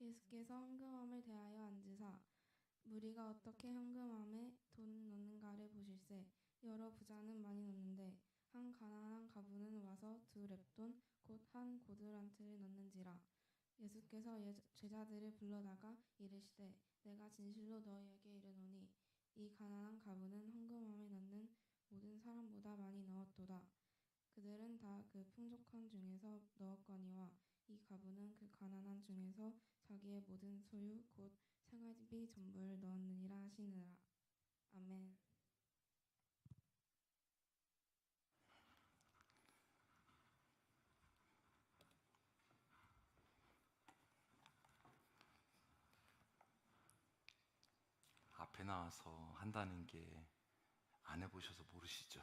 예수께서 헌금함을 대하여 앉으사 무리가 어떻게 헌금함에 돈을 넣는가를 보실세. 여러 부자는 많이 넣는데 한 가난한 가부는 와서 두 렙돈 곧 한 고두란트를 넣는지라. 예수께서 제자들을 불러다가 이르시되 내가 진실로 너희에게 이르노니 이 가난한 가부는 헌금함에 넣는 모든 사람보다 많이 넣었도다. 그들은 다 그 풍족한 중에서 넣었거니와 이 가부는 그 가난한 중에서 자기의 모든 소유 곧 생활비 전부를 넣었느니라 하시느라. 아멘. 앞에 나와서 한다는 게 안 해보셔서 모르시죠?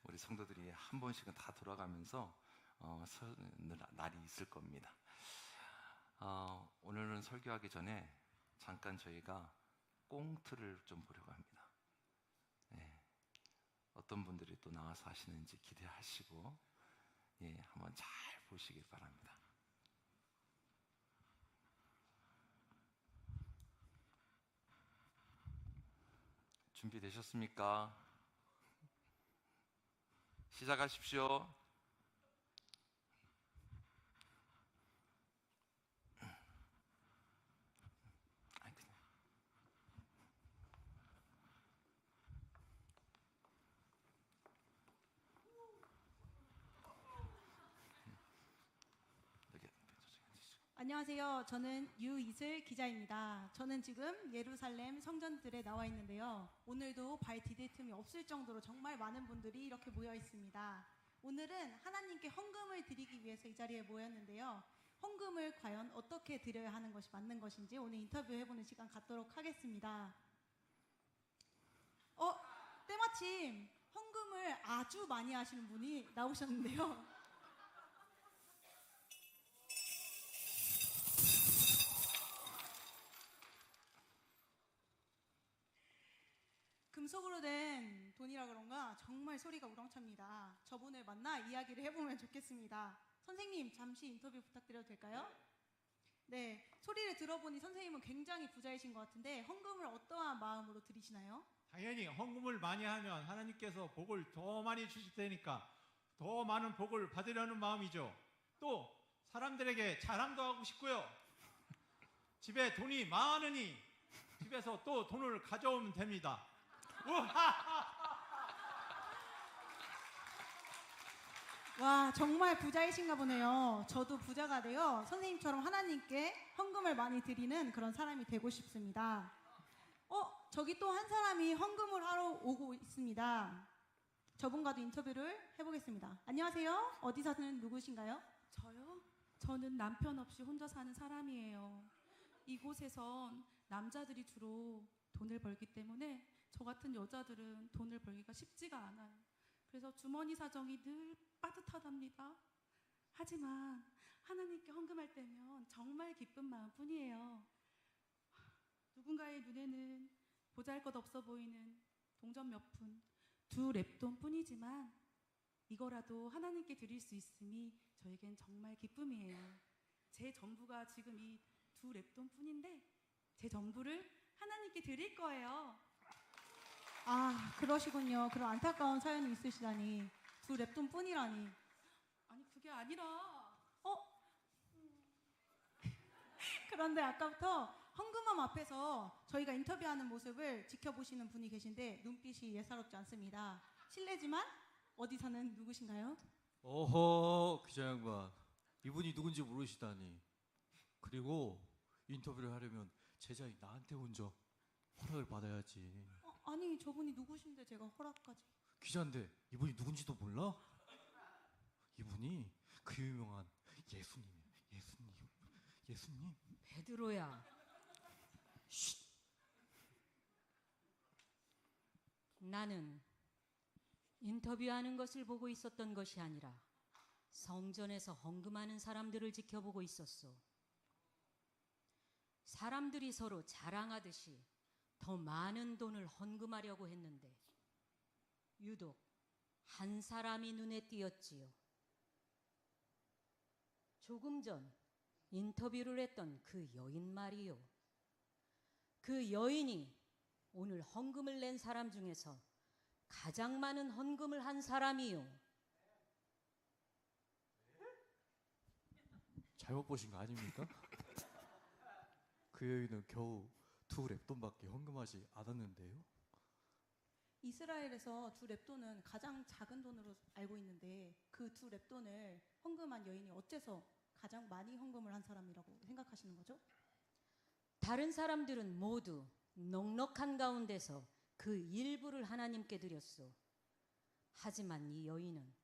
우리 성도들이 한 번씩은 다 돌아가면서 서는 날이 있을 겁니다. 오늘은 설교하기 전에 잠깐 저희가 꽁트를 좀 보려고 합니다. 네, 어떤 분들이 또 나와서 하시는지 기대하시고 한번 잘 보시길 바랍니다. 준비되셨습니까? 시작하십시오. 안녕하세요. 저는 유이슬 기자입니다. 저는 지금 예루살렘 성전들에 나와 있는데요. 오늘도 발 디딜 틈이 없을 정도로 정말 많은 분들이 이렇게 모여 있습니다. 오늘은 하나님께 헌금을 드리기 위해서 이 자리에 모였는데요. 헌금을 과연 어떻게 드려야 하는 것이 맞는 것인지 오늘 인터뷰해보는 시간 갖도록 하겠습니다. 때마침 헌금을 아주 많이 하시는 분이 나오셨는데요. 금속으로 된 돈이라 그런가 정말 소리가 우렁찹니다. 저분을 만나 이야기를 해보면 좋겠습니다. 선생님, 잠시 인터뷰 부탁드려도 될까요? 네, 소리를 들어보니 선생님은 굉장히 부자이신 것 같은데 헌금을 어떠한 마음으로 드리시나요? 당연히 헌금을 많이 하면 하나님께서 복을 더 많이 주실 테니까 더 많은 복을 받으려는 마음이죠. 또 사람들에게 자랑도 하고 싶고요. 집에 돈이 많으니 집에서 또 돈을 가져오면 됩니다. 와, 정말 부자이신가 보네요. 저도 부자가 되어 선생님처럼 하나님께 헌금을 많이 드리는 그런 사람이 되고 싶습니다. 저기 또 한 사람이 헌금을 하러 오고 있습니다. 저분과도 인터뷰를 해보겠습니다. 안녕하세요. 어디 사는 누구신가요? 저요? 저는 남편 없이 혼자 사는 사람이에요. 이곳에선 남자들이 주로 돈을 벌기 때문에 저 같은 여자들은 돈을 벌기가 쉽지가 않아요. 그래서 주머니 사정이 늘 빠듯하답니다. 하지만 하나님께 헌금할 때면 정말 기쁜 마음뿐이에요. 누군가의 눈에는 보잘것없어 보이는 동전 몇 푼, 두 렙돈 뿐이지만 이거라도 하나님께 드릴 수 있음이 저에겐 정말 기쁨이에요. 제 전부가 지금 이 두 렙돈 뿐인데 제 전부를 하나님께 드릴 거예요. 아, 그러시군요. 그런 안타까운 사연이 있으시다니. 두 랩돈 뿐이라니. 아니 그게 아니라 그런데 아까부터 헌금함 앞에서 저희가 인터뷰하는 모습을 지켜보시는 분이 계신데 눈빛이 예사롭지 않습니다. 실례지만 어디 사는 누구신가요? 어허, 기자 양반, 이분이 누군지 모르시다니. 그리고 인터뷰를 하려면 제자인 나한테 먼저 허락을 받아야지. 아니, 저분이 누구신데 제가 허락까지. 기자인데 이분이 누군지도 몰라? 이분이 그 유명한 예수님이에요. 예수님. 베드로야. 쉿. 나는 인터뷰하는 것을 보고 있었던 것이 아니라 성전에서 헌금하는 사람들을 지켜보고 있었소. 사람들이 서로 자랑하듯이 더 많은 돈을 헌금하려고 했는데 유독 한 사람이 눈에 띄었지요. 조금 전 인터뷰를 했던 그 여인 말이요. 그 여인이 오늘 헌금을 낸 사람 중에서 가장 많은 헌금을 한 사람이요. 잘못 보신 거 아닙니까? 그 여인은 겨우 2랩돈밖에 헌금하지 않았는데요. 이스라엘에서 2랩돈은 가장 작은 돈으로 알고 있는데 그 2랩돈을 헌금한 여인이 어째서 가장 많이 헌금을 한 사람이라고 생각하시는 거죠? 다른 사람들은 모두 넉넉한 가운데서 그 일부를 하나님께 드렸소. 하지만 이 여인은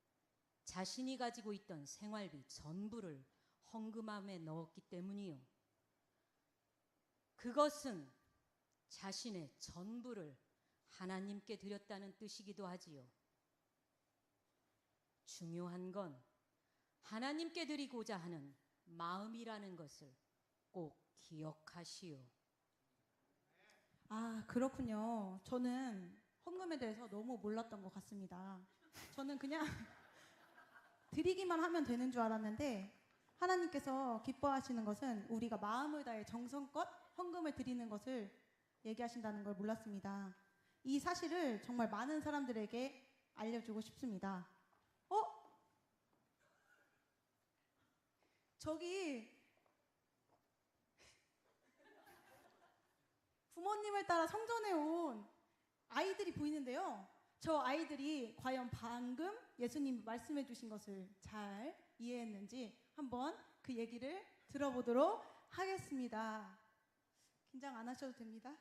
자신이 가지고 있던 생활비 전부를 헌금함에 넣었기 때문이요. 그것은 자신의 전부를 하나님께 드렸다는 뜻이기도 하지요. 중요한 건 하나님께 드리고자 하는 마음이라는 것을 꼭 기억하시오. 아, 그렇군요. 저는 헌금에 대해서 너무 몰랐던 것 같습니다. 저는 그냥 드리기만 하면 되는 줄 알았는데 하나님께서 기뻐하시는 것은 우리가 마음을 다해 정성껏 헌금을 드리는 것을 얘기하신다는 걸 몰랐습니다. 이 사실을 정말 많은 사람들에게 알려주고 싶습니다. 저기 부모님을 따라 성전에 온 아이들이 보이는데요. 저 아이들이 과연 방금 예수님 말씀해 주신 것을 잘 이해했는지 한번 그 얘기를 들어보도록 하겠습니다. 긴장 안 하셔도 됩니다.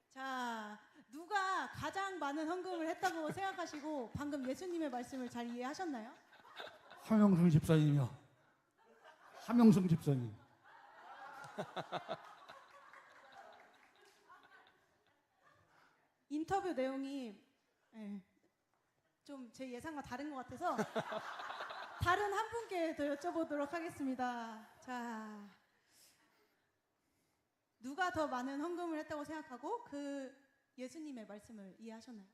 자, 누가 가장 많은 헌금을 했다고 생각하시고 방금 예수님의 말씀을 잘 이해하셨나요? 함영승 집사님이요. 함영승 집사님. 인터뷰 내용이 좀 제 예상과 다른 것 같아서 다른 한 분께 더 여쭤보도록 하겠습니다. 자, 누가 더 많은 헌금을 했다고 생각하고 그 예수님의 말씀을 이해하셨나요?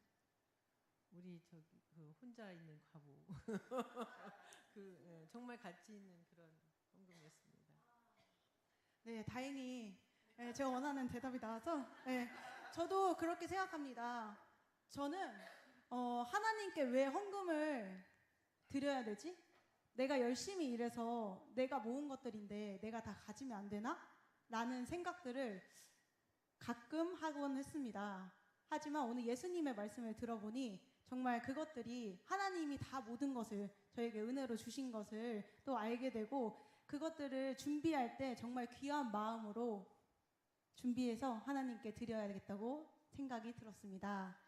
우리 저기 그 혼자 있는 과부 정말 가치 있는 그런 헌금이었습니다. 네, 다행히 제가 원하는 대답이 나와서 저도 그렇게 생각합니다. 저는 하나님께 왜 헌금을 드려야 되지? 내가 열심히 일해서 내가 모은 것들인데 내가 다 가지면 안 되나? 라는 생각들을 가끔 하곤 했습니다. 하지만 오늘 예수님의 말씀을 들어보니 정말 그것들이 하나님이 다 모든 것을 저에게 은혜로 주신 것을 또 알게 되고 그것들을 준비할 때 정말 귀한 마음으로 준비해서 하나님께 드려야 되겠다고 생각이 들었습니다.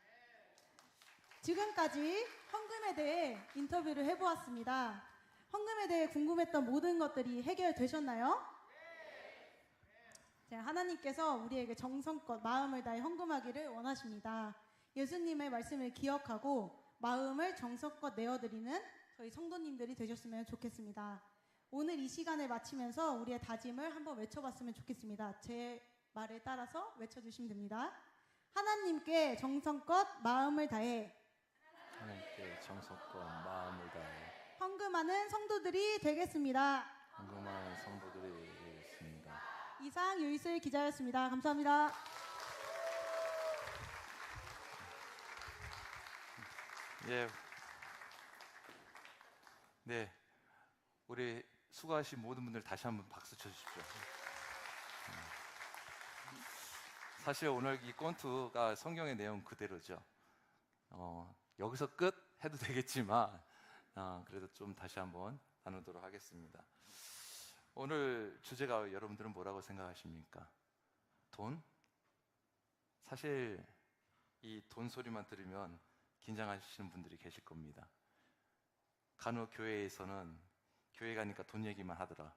지금까지 헌금에 대해 인터뷰를 해보았습니다. 헌금에 대해 궁금했던 모든 것들이 해결되셨나요? 자, 하나님께서 우리에게 정성껏 마음을 다해 헌금하기를 원하십니다. 예수님의 말씀을 기억하고 마음을 정성껏 내어드리는 저희 성도님들이 되셨으면 좋겠습니다. 오늘 이 시간을 마치면서 우리의 다짐을 한번 외쳐봤으면 좋겠습니다. 제 말에 따라서 외쳐주시면 됩니다. 하나님께 정성껏 마음을 다해 하나님께 정성껏 마음을 다해 헌금하는 성도들이 되겠습니다. 헌금하는 성도들이 되겠습니다. 이상 유이슬 기자였습니다. 감사합니다. 예, 네, 우리 수고하신 모든 분들 다시 한번 박수 쳐주십시오. 사실 오늘 이 꼰투가 성경의 내용 그대로죠. 여기서 끝 해도 되겠지만 그래도 좀 다시 한번 나누도록 하겠습니다. 오늘 주제가 여러분들은 뭐라고 생각하십니까? 돈? 사실 이 돈 소리만 들으면 긴장하시는 분들이 계실 겁니다. 간혹 교회에서는 교회 가니까 돈 얘기만 하더라.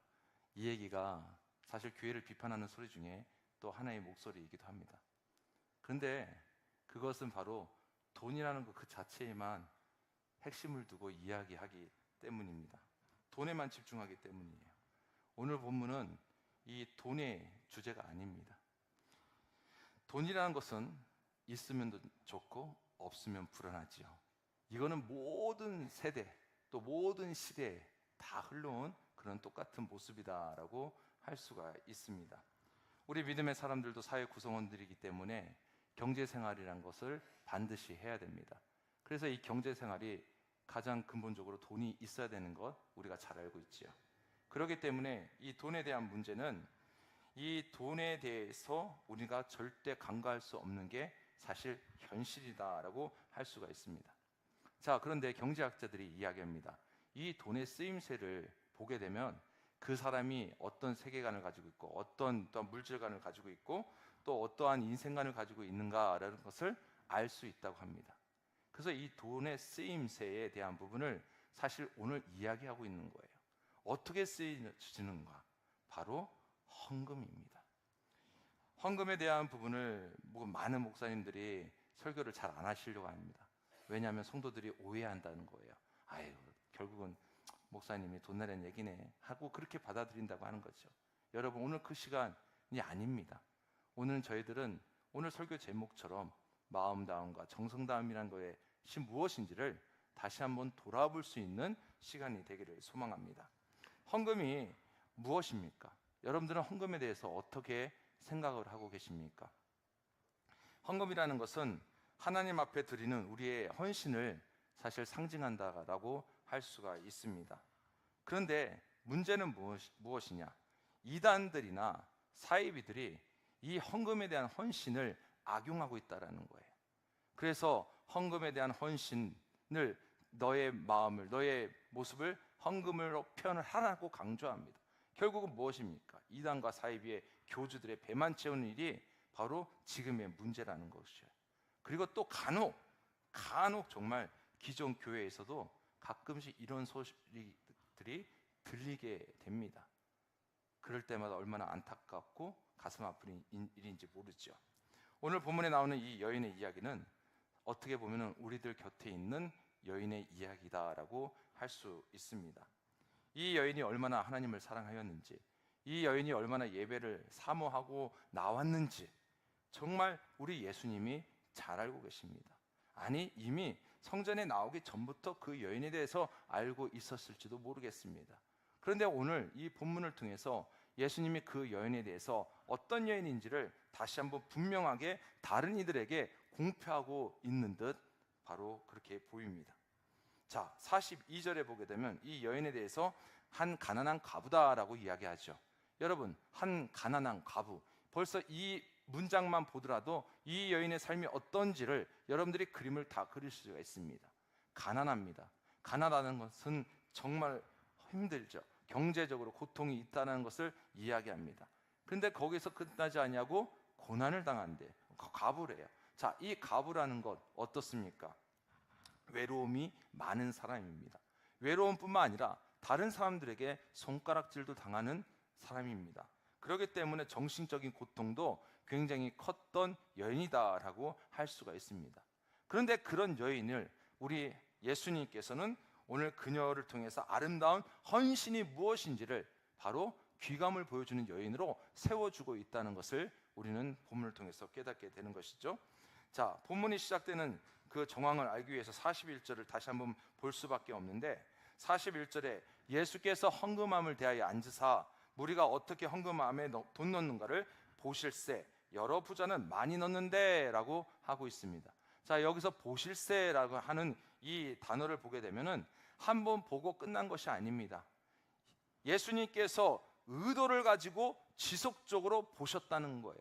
이 얘기가 사실 교회를 비판하는 소리 중에 또 하나의 목소리이기도 합니다. 그런데 그것은 바로 돈이라는 것 그 자체에만 핵심을 두고 이야기하기 때문입니다. 돈에만 집중하기 때문이에요. 오늘 본문은 이 돈의 주제가 아닙니다. 돈이라는 것은 있으면 좋고 없으면 불안하지요. 이거는 모든 세대 또 모든 시대에 다 흘러온 그런 그런 똑같은 모습이다라고 할 수가 있습니다. 우리 믿음의 사람들도 사회 구성원들이기 때문에 경제생활이라는 것을 반드시 해야 됩니다. 그래서 이 경제생활이 가장 근본적으로 돈이 있어야 되는 것 우리가 잘 알고 있지요. 그렇기 때문에 이 돈에 대한 문제는, 이 돈에 대해서 우리가 절대 간과할 수 없는 게 사실 현실이다라고 할 수가 있습니다. 자, 그런데 경제학자들이 이야기합니다. 이 돈의 쓰임새를 보게 되면 그 사람이 어떤 세계관을 가지고 있고 어떤 물질관을 가지고 있고 또 어떠한 인생관을 가지고 있는가라는 것을 알 수 있다고 합니다. 그래서 이 돈의 쓰임새에 대한 부분을 사실 오늘 이야기하고 있는 거예요. 어떻게 쓰이는가? 바로 헌금입니다. 헌금에 대한 부분을 많은 목사님들이 설교를 잘 안 하시려고 합니다. 왜냐하면 성도들이 오해한다는 거예요. 아유, 결국은 목사님이 돈 내라는 얘기네 하고 그렇게 받아들인다고 하는 거죠. 여러분, 오늘 그 시간이 아닙니다. 오늘 저희들은 오늘 설교 제목처럼 마음다움과 정성다움이라는 것이 무엇인지를 다시 한번 돌아볼 수 있는 시간이 되기를 소망합니다. 헌금이 무엇입니까? 여러분들은 헌금에 대해서 어떻게 생각을 하고 계십니까? 헌금이라는 것은 하나님 앞에 드리는 우리의 헌신을 사실 상징한다라고 할 수가 있습니다. 그런데 문제는 무엇이냐? 이단들이나 사이비들이 이 헌금에 대한 헌신을 악용하고 있다는 거예요. 그래서 헌금에 대한 헌신을, 너의 마음을, 너의 모습을 헌금으로 표현을 하라고 강조합니다. 결국은 무엇입니까? 이단과 사이비의 교주들의 배만 채우는 일이 바로 지금의 문제라는 것이에요. 그리고 또 간혹 정말 기존 교회에서도 가끔씩 이런 소리들이 들리게 됩니다. 그럴 때마다 얼마나 안타깝고 가슴 아픈 일인지 모르죠. 오늘 본문에 나오는 이 여인의 이야기는 어떻게 보면 우리들 곁에 있는 여인의 이야기다라고 할 수 있습니다. 이 여인이 얼마나 하나님을 사랑하였는지, 이 여인이 얼마나 예배를 사모하고 나왔는지 정말 우리 예수님이 잘 알고 계십니다. 아니, 이미 성전에 나오기 전부터 그 여인에 대해서 알고 있었을지도 모르겠습니다. 그런데 오늘 이 본문을 통해서 예수님이 그 여인에 대해서 어떤 여인인지를 다시 한번 분명하게 다른 이들에게 공표하고 있는 듯 바로 그렇게 보입니다. 자, 42절에 보게 되면 이 여인에 대해서 한 가난한 과부다라고 이야기하죠. 여러분, 한 가난한 과부, 벌써 이 문장만 보더라도 이 여인의 삶이 어떤지를 여러분들이 그림을 다 그릴 수가 있습니다. 가난합니다. 가난하다는 것은 정말 힘들죠. 경제적으로 고통이 있다는 것을 이야기합니다. 그런데 거기서 끝나지 않냐고 고난을 당한대. 과부래요. 자, 이 과부라는 것 어떻습니까? 외로움이 많은 사람입니다. 외로움뿐만 아니라 다른 사람들에게 손가락질도 당하는 사람입니다. 그렇기 때문에 정신적인 고통도 굉장히 컸던 여인이다라고 할 수가 있습니다. 그런데 그런 여인을 우리 예수님께서는 오늘 그녀를 통해서 아름다운 헌신이 무엇인지를 바로 귀감을 보여주는 여인으로 세워주고 있다는 것을 우리는 본문을 통해서 깨닫게 되는 것이죠. 자, 본문이 시작되는 그 정황을 알기 위해서 41절을 다시 한번 볼 수밖에 없는데, 41절에 예수께서 헌금함을 대하여 앉으사 무리가 어떻게 헌금함에 돈 넣는가를 보실세 여러 부자는 많이 넣는데 라고 하고 있습니다. 자, 여기서 보실세라고 하는 이 단어를 보게 되면은 한 번 보고 끝난 것이 아닙니다. 예수님께서 의도를 가지고 지속적으로 보셨다는 거예요.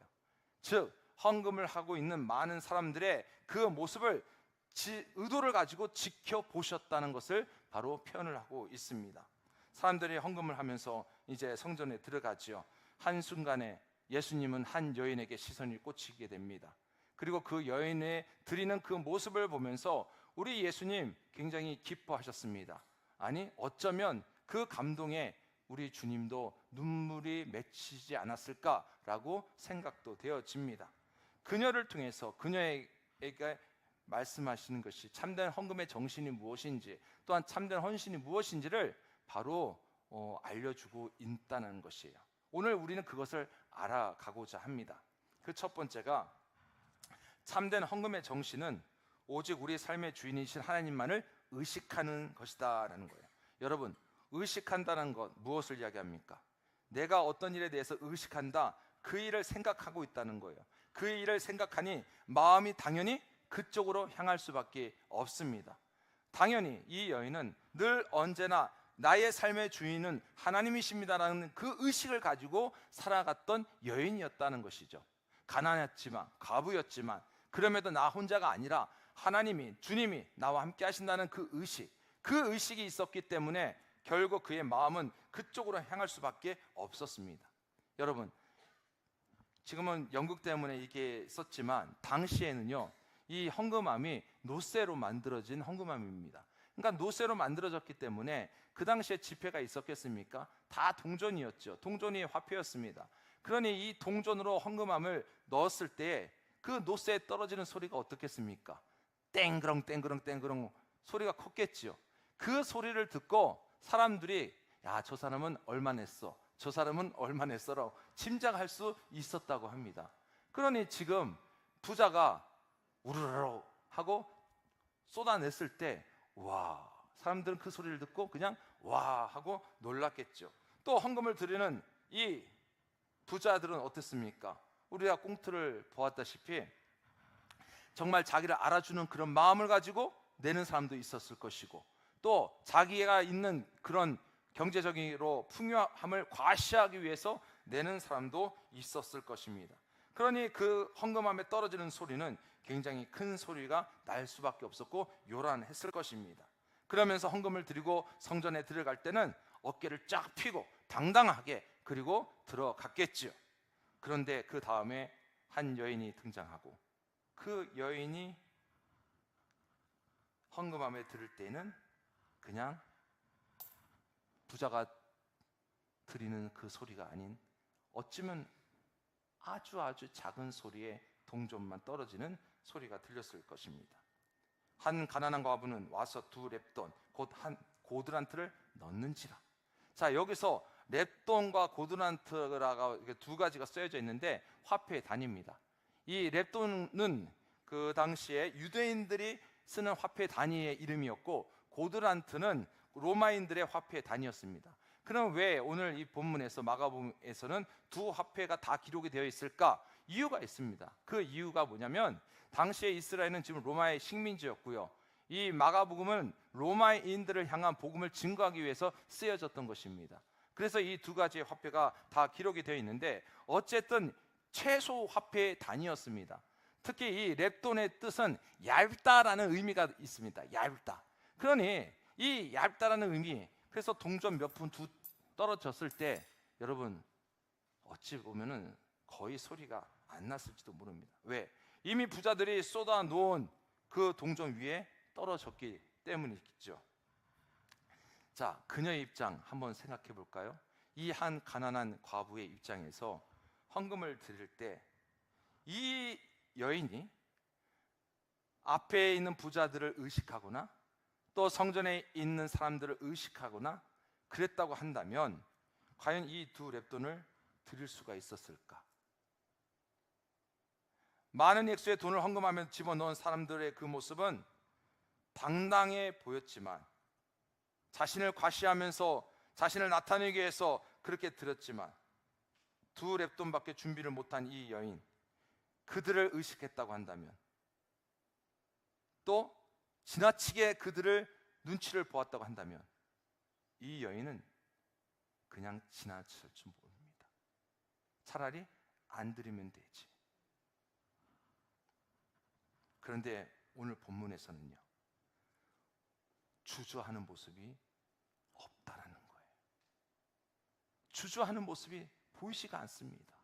즉, 헌금을 하고 있는 많은 사람들의 그 모습을 의도를 가지고 지켜보셨다는 것을 바로 표현을 하고 있습니다. 사람들이 헌금을 하면서 이제 성전에 들어가지요. 한순간에 예수님은 한 여인에게 시선이 꽂히게 됩니다. 그리고 그 여인의 드리는 그 모습을 보면서 우리 예수님 굉장히 기뻐하셨습니다. 아니, 어쩌면 그 감동에 우리 주님도 눈물이 맺히지 않았을까라고 생각도 되어집니다. 그녀를 통해서 그녀에게 말씀하시는 것이 참된 헌금의 정신이 무엇인지, 또한 참된 헌신이 무엇인지를 바로 알려주고 있다는 것이에요. 오늘 우리는 그것을 알아가고자 합니다. 그 첫 번째가 참된 헌금의 정신은 오직 우리 삶의 주인이신 하나님만을 의식하는 것이다 라는 거예요. 여러분, 의식한다는 것 무엇을 이야기합니까? 내가 어떤 일에 대해서 의식한다, 그 일을 생각하고 있다는 거예요. 그 일을 생각하니 마음이 당연히 그쪽으로 향할 수밖에 없습니다. 당연히 이 여인은 늘 언제나 나의 삶의 주인은 하나님이십니다라는 그 의식을 가지고 살아갔던 여인이었다는 것이죠. 가난했지만, 과부였지만, 그럼에도 나 혼자가 아니라 하나님이, 주님이 나와 함께 하신다는 그 의식이 있었기 때문에 결국 그의 마음은 그쪽으로 향할 수밖에 없었습니다. 여러분, 지금은 연극 때문에 이게 썼지만 당시에는요, 이 헌금함이 노쇠로 만들어진 헌금함입니다. 그러니까 노쇠로 만들어졌기 때문에 그 당시에 지폐가 있었겠습니까? 다 동전이었죠. 동전이 화폐였습니다. 그러니 이 동전으로 헌금함을 넣었을 때 그 노쇠에 떨어지는 소리가 어떻겠습니까? 땡그렁 땡그렁 땡그렁 소리가 컸겠지요. 그 소리를 듣고 사람들이 야, 저 사람은 얼마 냈어, 저 사람은 얼마 냈어라고 짐작할 수 있었다고 합니다. 그러니 지금 부자가 우르르 하고 쏟아냈을 때 와, 사람들은 그 소리를 듣고 그냥 와 하고 놀랐겠죠. 또 헌금을 드리는 이 부자들은 어땠습니까? 우리가 꽁트를 보았다시피 정말 자기를 알아주는 그런 마음을 가지고 내는 사람도 있었을 것이고, 또 자기가 있는 그런 경제적으로 풍요함을 과시하기 위해서 내는 사람도 있었을 것입니다. 그러니 그 헌금함에 떨어지는 소리는 굉장히 큰 소리가 날 수밖에 없었고 요란했을 것입니다. 그러면서 헌금을 드리고 성전에 들어갈 때는 어깨를 쫙 펴고 당당하게 그리고 들어갔겠죠. 그런데 그 다음에 한 여인이 등장하고, 그 여인이 헌금함에 들을 때는 그냥 부자가 드리는 그 소리가 아닌 어쩌면 아주 작은 소리에 동전만 떨어지는 소리가 들렸을 것입니다. 한 가난한 과부는 와서 2렙돈 곧 한 고드란트를 넣는지라. 자, 여기서 렙돈과 고드란트가 두 가지가 쓰여져 있는데 화폐의 단위입니다. 이 렙돈은 그 당시에 유대인들이 쓰는 화폐 단위의 이름이었고, 고드란트는 로마인들의 화폐 단위였습니다. 그럼 왜 오늘 이 본문에서 마가복음에서는 두 화폐가 다 기록이 되어 있을까? 이유가 있습니다. 그 이유가 뭐냐면 당시에 이스라엘은 지금 로마의 식민지였고요, 이 마가복음은 로마인들을 향한 복음을 증거하기 위해서 쓰여졌던 것입니다. 그래서 이 두 가지의 화폐가 다 기록이 되어 있는데 어쨌든 최소 화폐의 단위였습니다. 특히 이 렙돈의 뜻은 얇다라는 의미가 있습니다. 얇다. 그러니 이 얇다라는 의미, 그래서 동전 몇 푼 떨어졌을 때 여러분 어찌 보면은 거의 소리가 안 났을지도 모릅니다. 왜? 이미 부자들이 쏟아 놓은 그 동전 위에 떨어졌기 때문이겠죠. 자, 그녀의 입장 한번 생각해 볼까요? 이 한 가난한 과부의 입장에서 헌금을 드릴 때 이 여인이 앞에 있는 부자들을 의식하거나 또 성전에 있는 사람들을 의식하거나 그랬다고 한다면 과연 이 2렙돈을 드릴 수가 있었을까? 많은 액수의 돈을 헌금하며 집어넣은 사람들의 그 모습은 당당해 보였지만, 자신을 과시하면서 자신을 나타내기 위해서 그렇게 드렸지만 2렙돈밖에 준비를 못한 이 여인, 그들을 의식했다고 한다면, 또 지나치게 그들을 눈치를 보았다고 한다면 이 여인은 그냥 지나칠 줄 모릅니다. 차라리 안 드리면 되지. 그런데 오늘 본문에서는요, 주저하는 모습이 없다라는 거예요. 주저하는 모습이 보이지가 않습니다.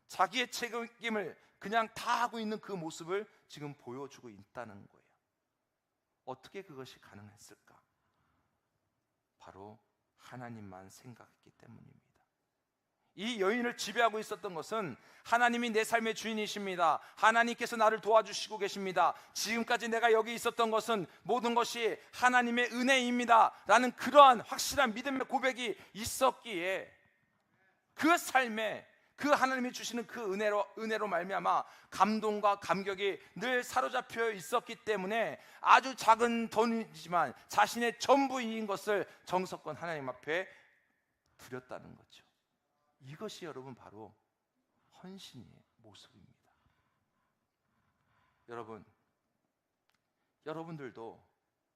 자기의 책임을 그냥 다 하고 있는 그 모습을 지금 보여주고 있다는 거예요. 어떻게 그것이 가능했을까? 바로 하나님만 생각했기 때문입니다. 이 여인을 지배하고 있었던 것은 하나님이 내 삶의 주인이십니다. 하나님께서 나를 도와주시고 계십니다. 지금까지 내가 여기 있었던 것은 모든 것이 하나님의 은혜입니다 라는 그러한 확실한 믿음의 고백이 있었기에 그 삶에 그 하나님이 주시는 그 은혜로 말미암아 감동과 감격이 늘 사로잡혀 있었기 때문에 아주 작은 돈이지만 자신의 전부인 것을 정성껏 하나님 앞에 드렸다는 거죠. 이것이 여러분 바로 헌신의 모습입니다. 여러분들도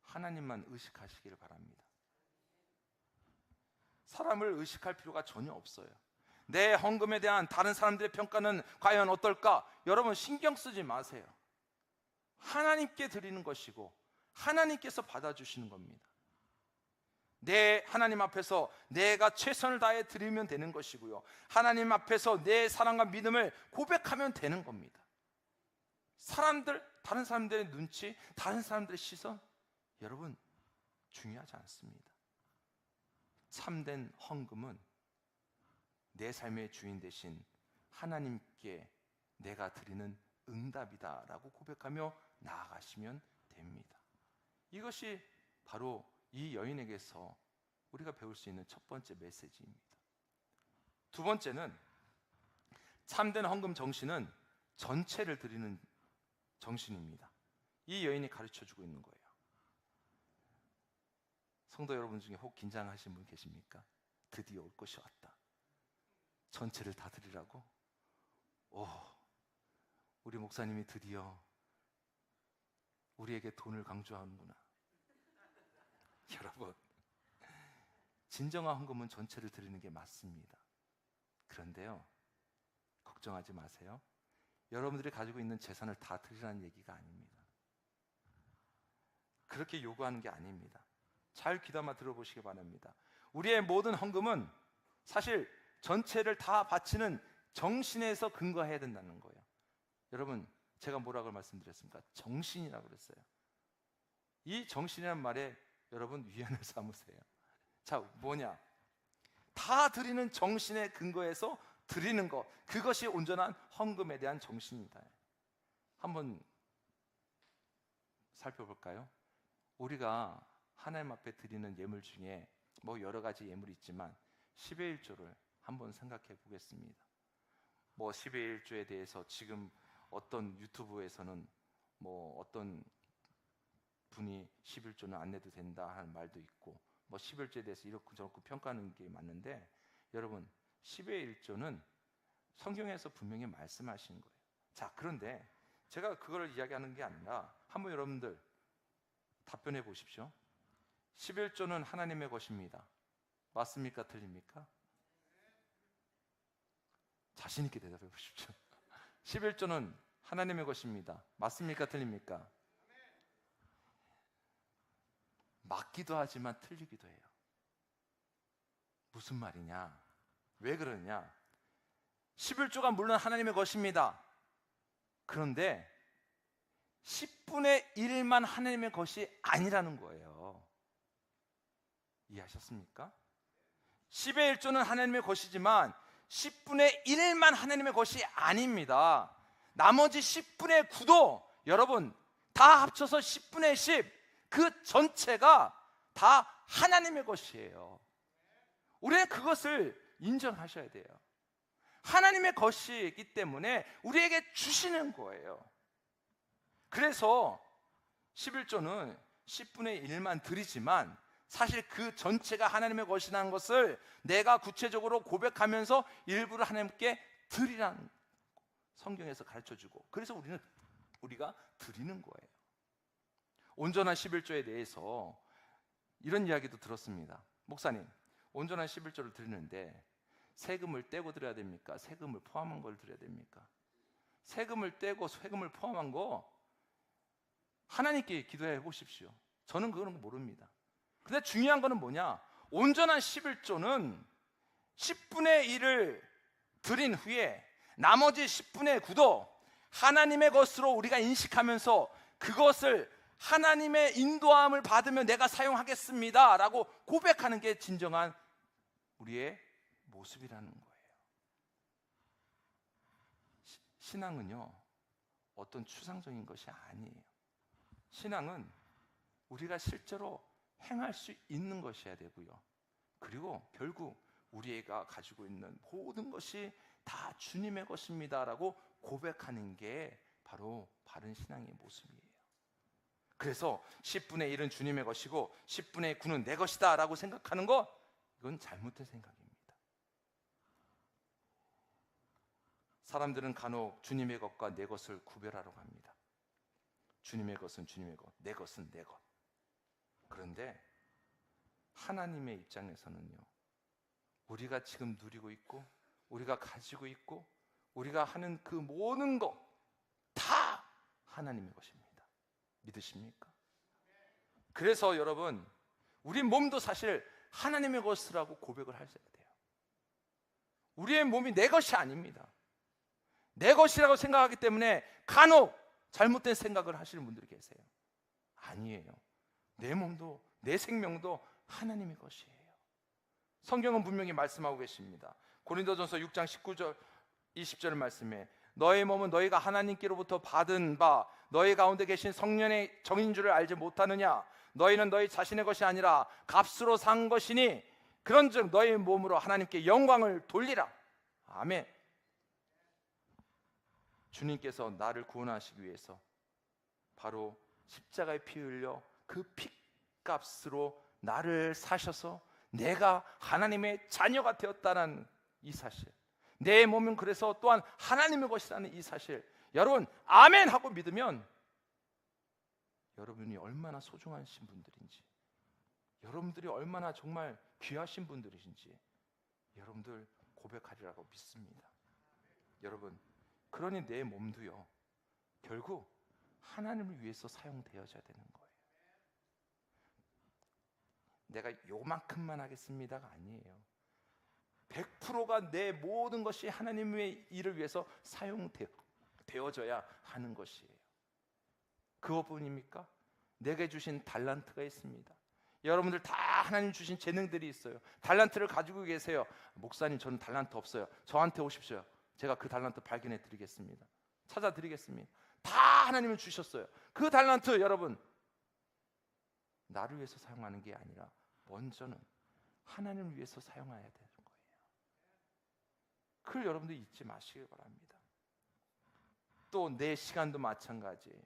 하나님만 의식하시기를 바랍니다. 사람을 의식할 필요가 전혀 없어요. 내 헌금에 대한 다른 사람들의 평가는 과연 어떨까? 여러분 신경 쓰지 마세요. 하나님께 드리는 것이고 하나님께서 받아주시는 겁니다. 내 하나님 앞에서 내가 최선을 다해 드리면 되는 것이고요, 하나님 앞에서 내 사랑과 믿음을 고백하면 되는 겁니다. 다른 사람들의 눈치, 다른 사람들의 시선, 여러분 중요하지 않습니다. 참된 헌금은 내 삶의 주인 되신 하나님께 내가 드리는 응답이다라고 고백하며 나아가시면 됩니다. 이것이 바로 이 여인에게서 우리가 배울 수 있는 첫 번째 메시지입니다. 두 번째는 참된 헌금 정신은 전체를 드리는 정신입니다. 이 여인이 가르쳐주고 있는 거예요. 성도 여러분 중에 혹 긴장하신 분 계십니까? 드디어 올 것이 왔다. 전체를 다 드리라고? 우리 목사님이 드디어 우리에게 돈을 강조하는구나. 여러분, 진정한 헌금은 전체를 드리는 게 맞습니다. 그런데요, 걱정하지 마세요. 여러분들이 가지고 있는 재산을 다 드리라는 얘기가 아닙니다. 그렇게 요구하는 게 아닙니다. 잘 귀담아 들어보시기 바랍니다. 우리의 모든 헌금은 사실 전체를 다 바치는 정신에서 근거해야 된다는 거예요. 여러분, 제가 뭐라고 말씀드렸습니까? 정신이라고 그랬어요. 이 정신이라는 말에 여러분 위안을 삼으세요. 자, 뭐냐? 다 드리는 정신의 근거에서 드리는 것, 그것이 온전한 헌금에 대한 정신이다. 한번 살펴볼까요? 우리가 하나님 앞에 드리는 예물 중에 뭐 여러 가지 예물이 있지만 10의 1조를 한번 생각해 보겠습니다. 뭐 10의 1조에 대해서 지금 어떤 유튜브에서는 뭐 어떤 분이 11조는 안 내도 된다 하는 말도 있고, 뭐 11조에 대해서 이렇고 저렇고 평가하는 게 맞는데, 여러분 10의 1조는 성경에서 분명히 말씀하신 거예요. 자, 그런데 제가 그걸 이야기하는 게 아니라 한번 여러분들 답변해 보십시오. 11조는 하나님의 것입니다. 맞습니까? 틀립니까? 자신 있게 대답해 보십시오. 11조는 하나님의 것입니다. 맞습니까? 틀립니까? 맞기도 하지만 틀리기도 해요. 무슨 말이냐? 왜 그러냐? 11조가 물론 하나님의 것입니다. 그런데 10분의 1만 하나님의 것이 아니라는 거예요. 이해하셨습니까? 10의 1조는 하나님의 것이지만 10분의 1만 하나님의 것이 아닙니다. 나머지 10분의 9도 여러분 다 합쳐서 10분의 10, 그 전체가 다 하나님의 것이에요. 우리는 그것을 인정하셔야 돼요. 하나님의 것이기 때문에 우리에게 주시는 거예요. 그래서 11조는 10분의 1만 드리지만 사실 그 전체가 하나님의 것이라는 것을 내가 구체적으로 고백하면서 일부를 하나님께 드리라는 성경에서 가르쳐주고, 그래서 우리가 드리는 거예요. 온전한 11조에 대해서 이런 이야기도 들었습니다. 목사님, 온전한 11조를 드리는데 세금을 떼고 드려야 됩니까? 세금을 포함한 걸 드려야 됩니까? 세금을 떼고 세금을 포함한 거 하나님께 기도해 보십시오. 저는 그거는 모릅니다. 근데 중요한 거는 뭐냐? 온전한 11조는 10분의 1을 드린 후에 나머지 10분의 9도 하나님의 것으로 우리가 인식하면서 그것을 하나님의 인도함을 받으며 내가 사용하겠습니다 라고 고백하는 게 진정한 우리의 모습이라는 거예요. 신앙은요, 어떤 추상적인 것이 아니에요. 신앙은 우리가 실제로 행할 수 있는 것이어야 되고요, 그리고 결국 우리가 가지고 있는 모든 것이 다 주님의 것입니다라고 고백하는 게 바로 바른 신앙의 모습이에요. 그래서 10분의 1은 주님의 것이고 10분의 9는 내 것이다 라고 생각하는 것, 이건 잘못된 생각입니다. 사람들은 간혹 주님의 것과 내 것을 구별하려고 합니다. 주님의 것은 주님의 것, 내 것은 내 것. 그런데 하나님의 입장에서는요, 우리가 지금 누리고 있고 우리가 가지고 있고 우리가 하는 그 모든 것 다 하나님의 것입니다. 믿으십니까? 그래서 여러분, 우리 몸도 사실 하나님의 것이라고 고백을 하셔야 돼요. 우리의 몸이 내 것이 아닙니다. 내 것이라고 생각하기 때문에 간혹 잘못된 생각을 하시는 분들이 계세요. 아니에요. 내 몸도 내 생명도 하나님의 것이에요. 성경은 분명히 말씀하고 계십니다. 고린도전서 6장 19절 20절 말씀에 너의 몸은 너희가 하나님께로부터 받은 바 너희 가운데 계신 성령의 정인 줄을 알지 못하느냐? 너희는 너희 자신의 것이 아니라 값으로 산 것이니 그런즉 너희 몸으로 하나님께 영광을 돌리라. 아멘. 주님께서 나를 구원하시기 위해서 바로 십자가에 피 흘려 그 피값으로 나를 사셔서 내가 하나님의 자녀가 되었다는 이 사실, 내 몸은 그래서 또한 하나님의 것이라는 이 사실, 여러분 아멘 하고 믿으면 여러분이 얼마나 소중하신 분들인지, 여러분들이 얼마나 정말 귀하신 분들이신지 여러분들 고백하리라고 믿습니다. 여러분, 그러니 내 몸도요 결국 하나님을 위해서 사용되어져야 되는 거예요. 내가 요만큼만 하겠습니다가 아니에요. 100%가 내 모든 것이 하나님의 일을 위해서 사용되어져야 하는 것이에요. 그것뿐입니까? 내게 주신 달란트가 있습니다. 여러분들 다 하나님 주신 재능들이 있어요. 달란트를 가지고 계세요. 목사님 저는 달란트 없어요. 저한테 오십시오. 제가 그 달란트 발견해 드리겠습니다. 찾아 드리겠습니다. 다 하나님은 주셨어요. 그 달란트 여러분 나를 위해서 사용하는 게 아니라 먼저는 하나님을 위해서 사용해야 되는 거예요. 그걸 여러분들 잊지 마시길 바랍니다. 또 내 시간도 마찬가지예요.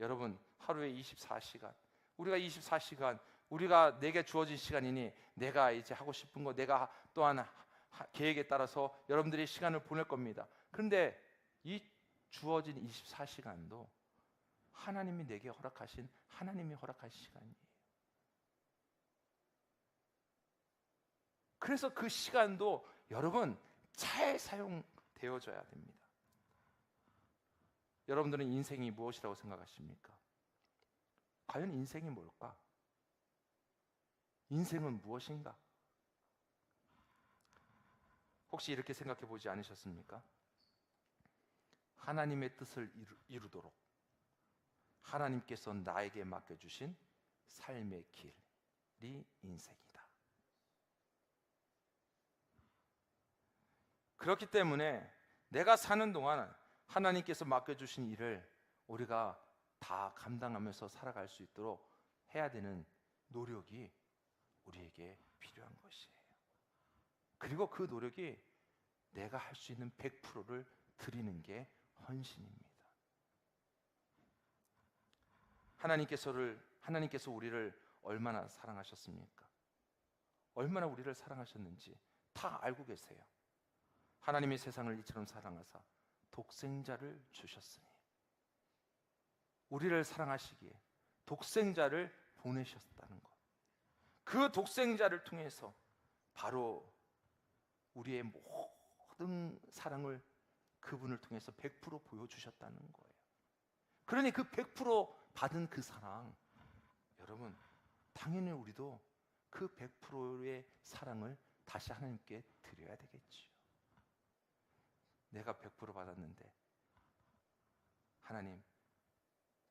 여러분 하루에 24시간, 우리가 24시간 우리가 내게 주어진 시간이니 내가 이제 하고 싶은 거 내가 또한 계획에 따라서 여러분들이 시간을 보낼 겁니다. 그런데 이 주어진 24시간도 하나님이 내게 허락하신, 하나님이 허락하신 시간이에요. 그래서 그 시간도 여러분 잘 사용되어져야 됩니다. 여러분들은 인생이 무엇이라고 생각하십니까? 과연 인생이 뭘까? 인생은 무엇인가? 혹시 이렇게 생각해 보지 않으셨습니까? 하나님의 뜻을 이루도록 하나님께서 나에게 맡겨주신 삶의 길이 인생이다. 그렇기 때문에 내가 사는 동안 하나님께서 맡겨주신 일을 우리가 다 감당하면서 살아갈 수 있도록 해야 되는 노력이 우리에게 필요한 것이에요. 그리고 그 노력이 내가 할 수 있는 100%를 드리는 게 헌신입니다. 하나님께서 우리를 얼마나 사랑하셨습니까? 얼마나 우리를 사랑하셨는지 다 알고 계세요. 하나님이 세상을 이처럼 사랑하사 독생자를 주셨으니, 우리를 사랑하시기에 독생자를 보내셨다는 것, 그 독생자를 통해서 바로 우리의 모든 사랑을 그분을 통해서 100% 보여주셨다는 거예요. 그러니 그 100% 받은 그 사랑, 여러분 당연히 우리도 그 100%의 사랑을 다시 하나님께 드려야 되겠죠. 내가 100% 받았는데 하나님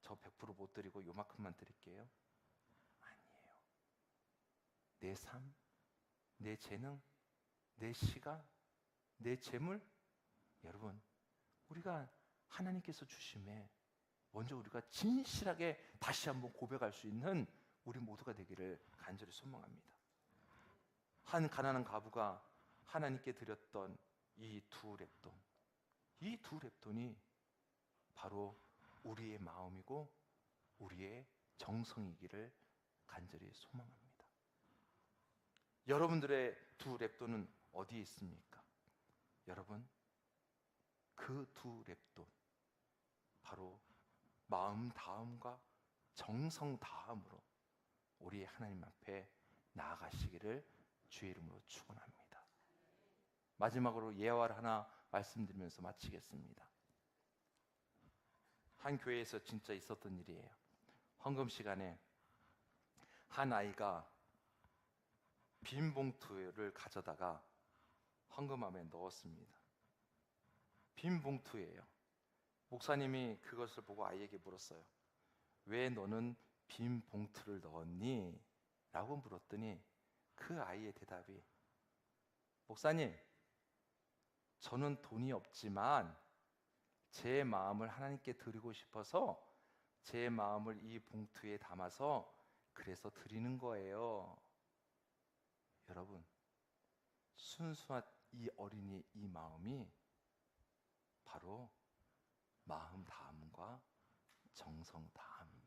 저 100% 못 드리고 요만큼만 드릴게요. 아니에요. 내 삶, 내 재능, 내 시간, 내 재물, 여러분 우리가 하나님께서 주심에 먼저 우리가 진실하게 다시 한번 고백할 수 있는 우리 모두가 되기를 간절히 소망합니다. 한 가난한 과부가 하나님께 드렸던 이 두 랩돈, 이 두 랩돈이 바로 우리의 마음이고 우리의 정성이기를 간절히 소망합니다. 여러분들의 두 랩돈은 어디에 있습니까? 여러분, 그 두 랩돈 바로 마음 다음과 정성 다음으로 우리 하나님 앞에 나아가시기를 주의 이름으로 축원합니다. 마지막으로 예화를 하나 말씀드리면서 마치겠습니다. 한 교회에서 진짜 있었던 일이에요. 헌금 시간에 한 아이가 빈 봉투를 가져다가 헌금함에 넣었습니다. 빈 봉투예요. 목사님이 그것을 보고 아이에게 물었어요. 왜 너는 빈 봉투를 넣었니? 라고 물었더니 그 아이의 대답이, 목사님, 저는 돈이 없지만 제 마음을 하나님께 드리고 싶어서 제 마음을 이 봉투에 담아서 그래서 드리는 거예요. 여러분, 순수한 이 어린이의 이 마음이 바로 마음 다함과 정성 다함입니다.